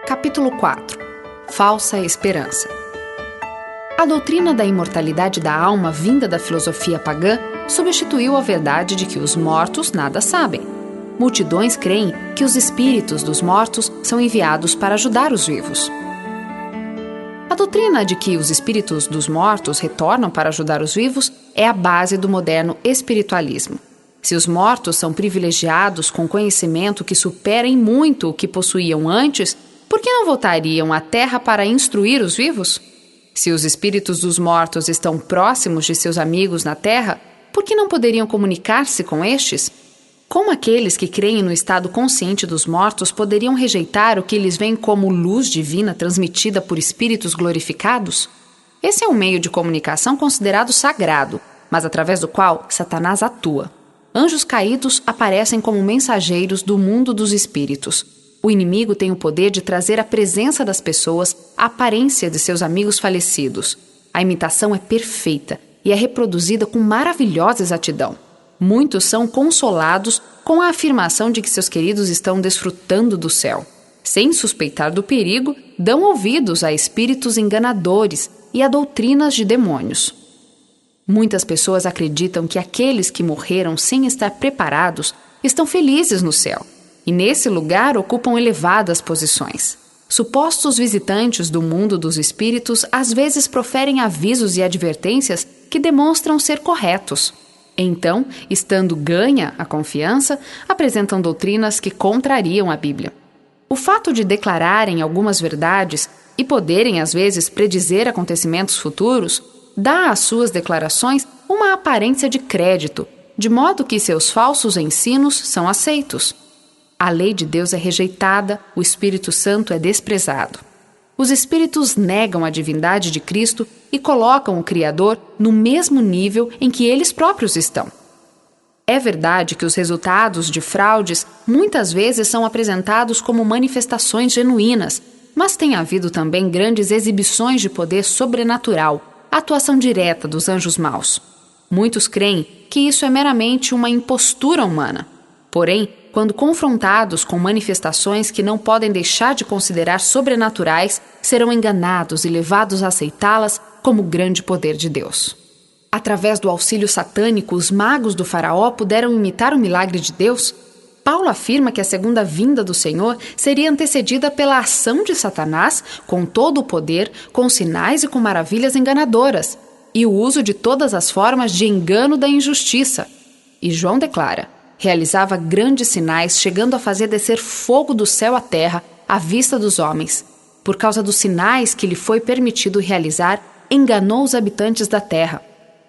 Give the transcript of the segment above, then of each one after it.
Capítulo 4. Falsa esperança. A doutrina da imortalidade da alma vinda da filosofia pagã substituiu a verdade de que os mortos nada sabem. Multidões creem que os espíritos dos mortos são enviados para ajudar os vivos. A doutrina de que os espíritos dos mortos retornam para ajudar os vivos é a base do moderno espiritualismo. Se os mortos são privilegiados com conhecimento que supera em muito o que possuíam antes, por que não voltariam à Terra para instruir os vivos? Se os espíritos dos mortos estão próximos de seus amigos na Terra, por que não poderiam comunicar-se com estes? Como aqueles que creem no estado consciente dos mortos poderiam rejeitar o que lhes vem como luz divina transmitida por espíritos glorificados? Esse é um meio de comunicação considerado sagrado, mas através do qual Satanás atua. Anjos caídos aparecem como mensageiros do mundo dos espíritos. O inimigo tem o poder de trazer à presença das pessoas a aparência de seus amigos falecidos. A imitação é perfeita e é reproduzida com maravilhosa exatidão. Muitos são consolados com a afirmação de que seus queridos estão desfrutando do céu. Sem suspeitar do perigo, dão ouvidos a espíritos enganadores e a doutrinas de demônios. Muitas pessoas acreditam que aqueles que morreram sem estar preparados estão felizes no céu, e nesse lugar ocupam elevadas posições. Supostos visitantes do mundo dos espíritos às vezes proferem avisos e advertências que demonstram ser corretos. Então, estando ganha a confiança, apresentam doutrinas que contrariam a Bíblia. O fato de declararem algumas verdades e poderem às vezes predizer acontecimentos futuros dá às suas declarações uma aparência de crédito, de modo que seus falsos ensinos são aceitos. A lei de Deus é rejeitada, o Espírito Santo é desprezado. Os espíritos negam a divindade de Cristo e colocam o Criador no mesmo nível em que eles próprios estão. É verdade que os resultados de fraudes muitas vezes são apresentados como manifestações genuínas, mas tem havido também grandes exibições de poder sobrenatural, a atuação direta dos anjos maus. Muitos creem que isso é meramente uma impostura humana. Porém, quando confrontados com manifestações que não podem deixar de considerar sobrenaturais, serão enganados e levados a aceitá-las como grande poder de Deus. Através do auxílio satânico, os magos do faraó puderam imitar o milagre de Deus. Paulo afirma que a segunda vinda do Senhor seria antecedida pela ação de Satanás com todo o poder, com sinais e com maravilhas enganadoras, e o uso de todas as formas de engano da injustiça. E João declara: realizava grandes sinais, chegando a fazer descer fogo do céu à terra, à vista dos homens. Por causa dos sinais que lhe foi permitido realizar, enganou os habitantes da terra.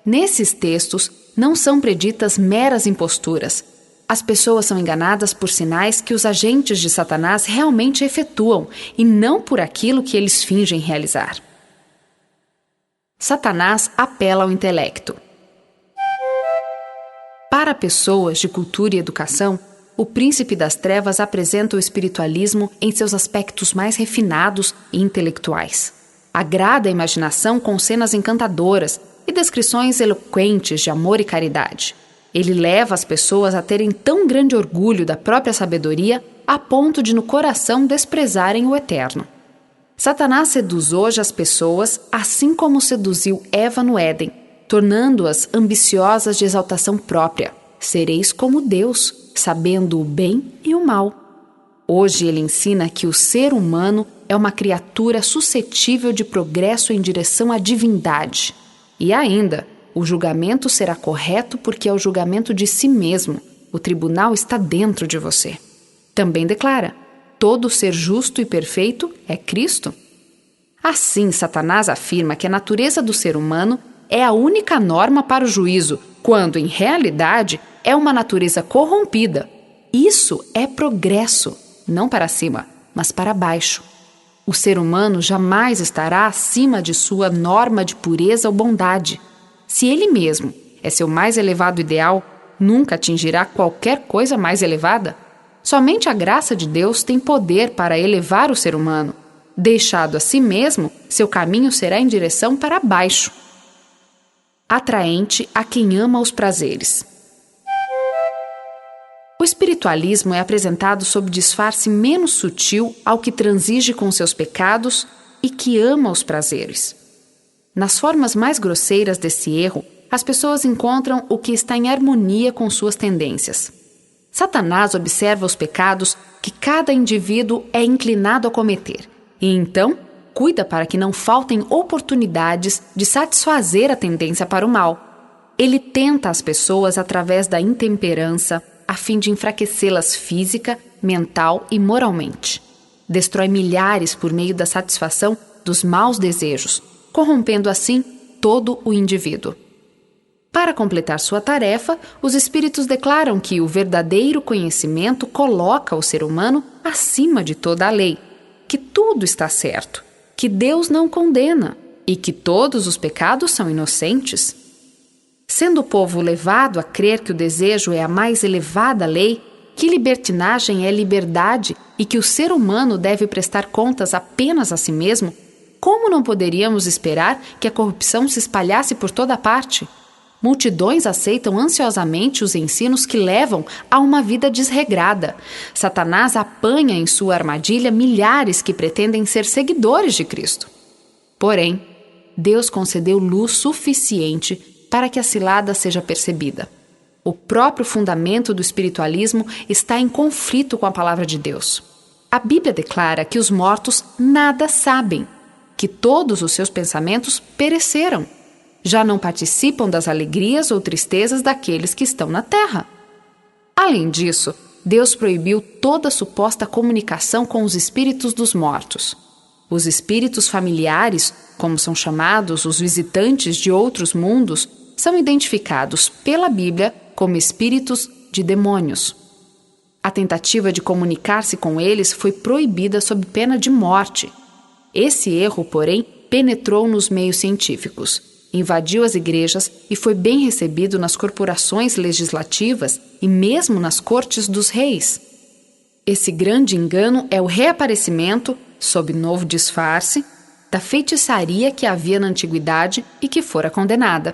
Nesses textos, não são preditas meras imposturas. As pessoas são enganadas por sinais que os agentes de Satanás realmente efetuam, e não por aquilo que eles fingem realizar. Satanás apela ao intelecto. Para pessoas de cultura e educação, o príncipe das trevas apresenta o espiritualismo em seus aspectos mais refinados e intelectuais. Agrada a imaginação com cenas encantadoras e descrições eloquentes de amor e caridade. Ele leva as pessoas a terem tão grande orgulho da própria sabedoria a ponto de no coração desprezarem o eterno. Satanás seduz hoje as pessoas assim como seduziu Eva no Éden, tornando-as ambiciosas de exaltação própria. Sereis como Deus, sabendo o bem e o mal. Hoje ele ensina que o ser humano é uma criatura suscetível de progresso em direção à divindade. E ainda, o julgamento será correto porque é o julgamento de si mesmo. O tribunal está dentro de você. Também declara: todo ser justo e perfeito é Cristo. Assim, Satanás afirma que a natureza do ser humano é a única norma para o juízo, quando, em realidade, é uma natureza corrompida. Isso é progresso, não para cima, mas para baixo. O ser humano jamais estará acima de sua norma de pureza ou bondade. Se ele mesmo é seu mais elevado ideal, nunca atingirá qualquer coisa mais elevada. Somente a graça de Deus tem poder para elevar o ser humano. Deixado a si mesmo, seu caminho será em direção para baixo. Atraente a quem ama os prazeres. O espiritualismo é apresentado sob disfarce menos sutil ao que transige com seus pecados e que ama os prazeres. Nas formas mais grosseiras desse erro, as pessoas encontram o que está em harmonia com suas tendências. Satanás observa os pecados que cada indivíduo é inclinado a cometer e, então, cuida para que não faltem oportunidades de satisfazer a tendência para o mal. Ele tenta as pessoas através da intemperança, a fim de enfraquecê-las física, mental e moralmente. Destrói milhares por meio da satisfação dos maus desejos, corrompendo assim todo o indivíduo. Para completar sua tarefa, os espíritos declaram que o verdadeiro conhecimento coloca o ser humano acima de toda a lei, que tudo está certo, que Deus não condena e que todos os pecados são inocentes. Sendo o povo levado a crer que o desejo é a mais elevada lei, que libertinagem é liberdade e que o ser humano deve prestar contas apenas a si mesmo, como não poderíamos esperar que a corrupção se espalhasse por toda parte? Multidões aceitam ansiosamente os ensinos que levam a uma vida desregrada. Satanás apanha em sua armadilha milhares que pretendem ser seguidores de Cristo. Porém, Deus concedeu luz suficiente para que a cilada seja percebida. O próprio fundamento do espiritualismo está em conflito com a palavra de Deus. A Bíblia declara que os mortos nada sabem, que todos os seus pensamentos pereceram. Já não participam das alegrias ou tristezas daqueles que estão na terra. Além disso, Deus proibiu toda suposta comunicação com os espíritos dos mortos. Os espíritos familiares, como são chamados os visitantes de outros mundos, são identificados pela Bíblia como espíritos de demônios. A tentativa de comunicar-se com eles foi proibida sob pena de morte. Esse erro, porém, penetrou nos meios científicos, invadiu as igrejas e foi bem recebido nas corporações legislativas e mesmo nas cortes dos reis. Esse grande engano é o reaparecimento, sob novo disfarce, da feitiçaria que havia na antiguidade e que fora condenada.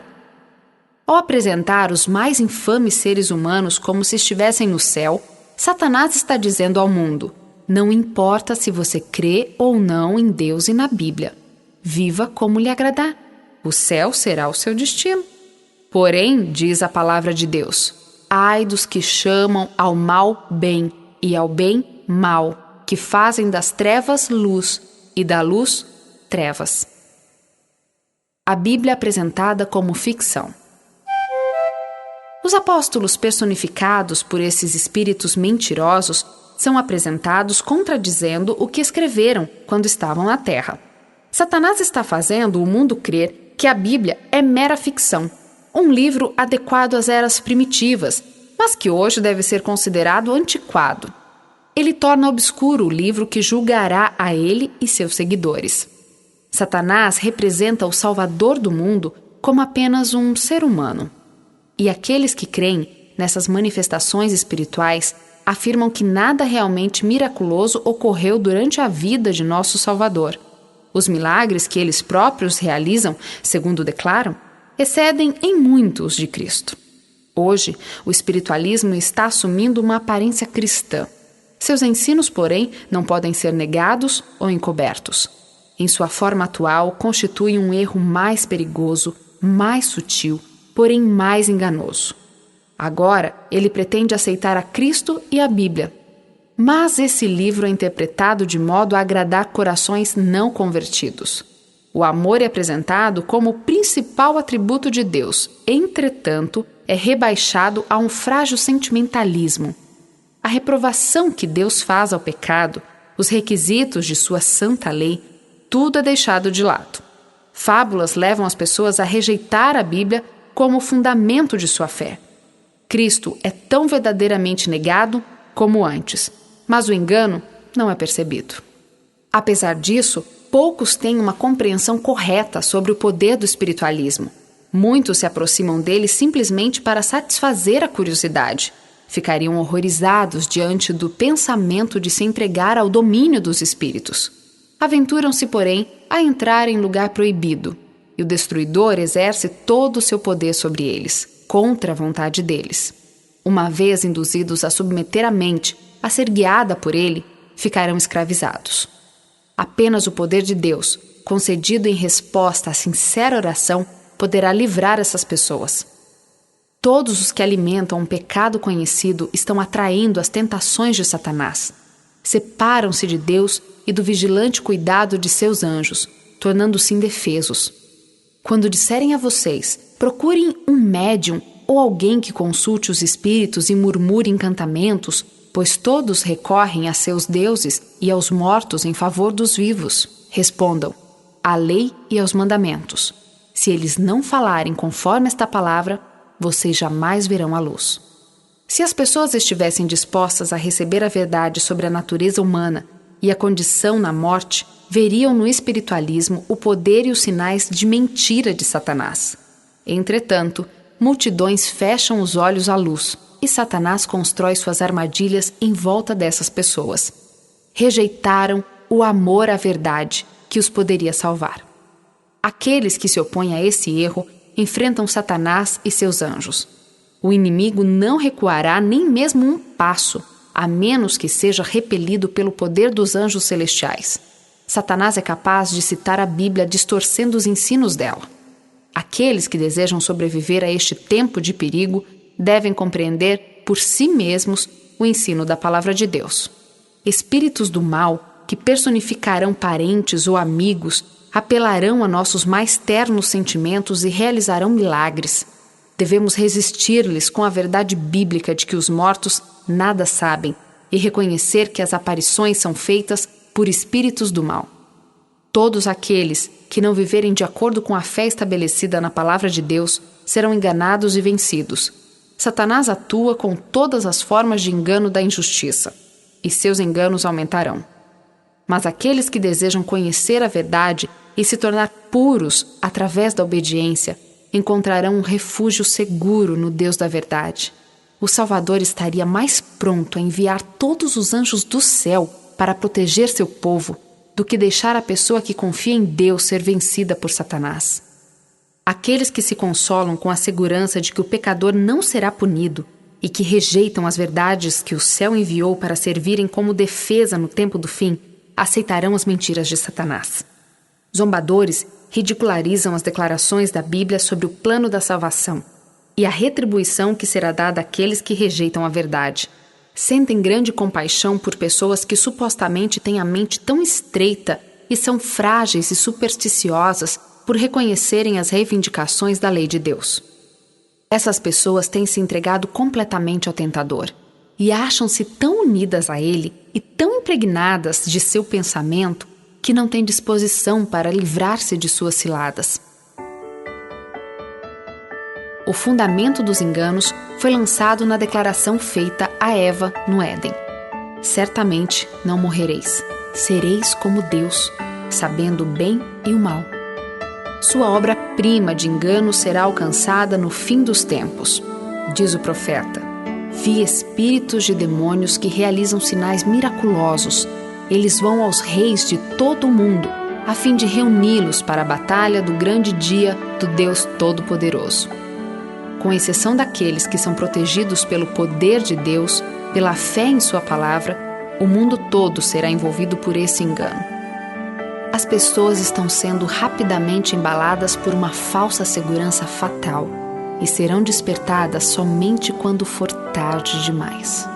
Ao apresentar os mais infames seres humanos como se estivessem no céu, Satanás está dizendo ao mundo: não importa se você crê ou não em Deus e na Bíblia. Viva como lhe agradar. O céu será o seu destino. Porém, diz a palavra de Deus, ai dos que chamam ao mal bem e ao bem mal, que fazem das trevas luz e da luz trevas. A Bíblia apresentada como ficção. Os apóstolos personificados por esses espíritos mentirosos são apresentados contradizendo o que escreveram quando estavam na Terra. Satanás está fazendo o mundo crer que a Bíblia é mera ficção, um livro adequado às eras primitivas, mas que hoje deve ser considerado antiquado. Ele torna obscuro o livro que julgará a ele e seus seguidores. Satanás representa o Salvador do mundo como apenas um ser humano. E aqueles que creem nessas manifestações espirituais afirmam que nada realmente miraculoso ocorreu durante a vida de nosso Salvador. Os milagres que eles próprios realizam, segundo declaram, excedem em muito os de Cristo. Hoje, o espiritualismo está assumindo uma aparência cristã. Seus ensinos, porém, não podem ser negados ou encobertos. Em sua forma atual, constitui um erro mais perigoso, mais sutil, porém mais enganoso. Agora, ele pretende aceitar a Cristo e a Bíblia. Mas esse livro é interpretado de modo a agradar corações não convertidos. O amor é apresentado como o principal atributo de Deus, entretanto, é rebaixado a um frágil sentimentalismo. A reprovação que Deus faz ao pecado, os requisitos de sua santa lei, tudo é deixado de lado. Fábulas levam as pessoas a rejeitar a Bíblia como o fundamento de sua fé. Cristo é tão verdadeiramente negado como antes, mas o engano não é percebido. Apesar disso, poucos têm uma compreensão correta sobre o poder do espiritualismo. Muitos se aproximam dele simplesmente para satisfazer a curiosidade. Ficariam horrorizados diante do pensamento de se entregar ao domínio dos espíritos. Aventuram-se, porém, a entrar em lugar proibido, e o destruidor exerce todo o seu poder sobre eles, contra a vontade deles. Uma vez induzidos a submeter a mente a ser guiada por ele, ficarão escravizados. Apenas o poder de Deus, concedido em resposta à sincera oração, poderá livrar essas pessoas. Todos os que alimentam um pecado conhecido estão atraindo as tentações de Satanás. Separam-se de Deus e do vigilante cuidado de seus anjos, tornando-se indefesos. Quando disserem a vocês, procurem um médium ou alguém que consulte os espíritos e murmure encantamentos, pois todos recorrem a seus deuses e aos mortos em favor dos vivos, respondam: à lei e aos mandamentos. Se eles não falarem conforme esta palavra, vocês jamais verão a luz. Se as pessoas estivessem dispostas a receber a verdade sobre a natureza humana e a condição na morte, veriam no espiritualismo o poder e os sinais de mentira de Satanás. Entretanto, multidões fecham os olhos à luz e Satanás constrói suas armadilhas em volta dessas pessoas. Rejeitaram o amor à verdade que os poderia salvar. Aqueles que se opõem a esse erro enfrentam Satanás e seus anjos. O inimigo não recuará nem mesmo um passo, a menos que seja repelido pelo poder dos anjos celestiais. Satanás é capaz de citar a Bíblia distorcendo os ensinos dela. Aqueles que desejam sobreviver a este tempo de perigo devem compreender por si mesmos o ensino da palavra de Deus. Espíritos do mal, que personificarão parentes ou amigos, apelarão a nossos mais ternos sentimentos e realizarão milagres. Devemos resistir-lhes com a verdade bíblica de que os mortos nada sabem e reconhecer que as aparições são feitas por espíritos do mal. Todos aqueles que não viverem de acordo com a fé estabelecida na palavra de Deus serão enganados e vencidos. Satanás atua com todas as formas de engano da injustiça, e seus enganos aumentarão. Mas aqueles que desejam conhecer a verdade e se tornar puros através da obediência encontrarão um refúgio seguro no Deus da verdade. O Salvador estaria mais pronto a enviar todos os anjos do céu para proteger seu povo do que deixar a pessoa que confia em Deus ser vencida por Satanás. Aqueles que se consolam com a segurança de que o pecador não será punido e que rejeitam as verdades que o céu enviou para servirem como defesa no tempo do fim, aceitarão as mentiras de Satanás. Zombadores ridicularizam as declarações da Bíblia sobre o plano da salvação e a retribuição que será dada àqueles que rejeitam a verdade. Sentem grande compaixão por pessoas que supostamente têm a mente tão estreita e são frágeis e supersticiosas por reconhecerem as reivindicações da lei de Deus. Essas pessoas têm se entregado completamente ao tentador e acham-se tão unidas a ele e tão impregnadas de seu pensamento que não têm disposição para livrar-se de suas ciladas. O fundamento dos enganos foi lançado na declaração feita a Eva no Éden. Certamente não morrereis, sereis como Deus, sabendo o bem e o mal. Sua obra-prima de engano será alcançada no fim dos tempos. Diz o profeta: vi espíritos de demônios que realizam sinais miraculosos. Eles vão aos reis de todo o mundo, a fim de reuni-los para a batalha do grande dia do Deus Todo-Poderoso. Com exceção daqueles que são protegidos pelo poder de Deus, pela fé em sua palavra, o mundo todo será envolvido por esse engano. As pessoas estão sendo rapidamente embaladas por uma falsa segurança fatal e serão despertadas somente quando for tarde demais.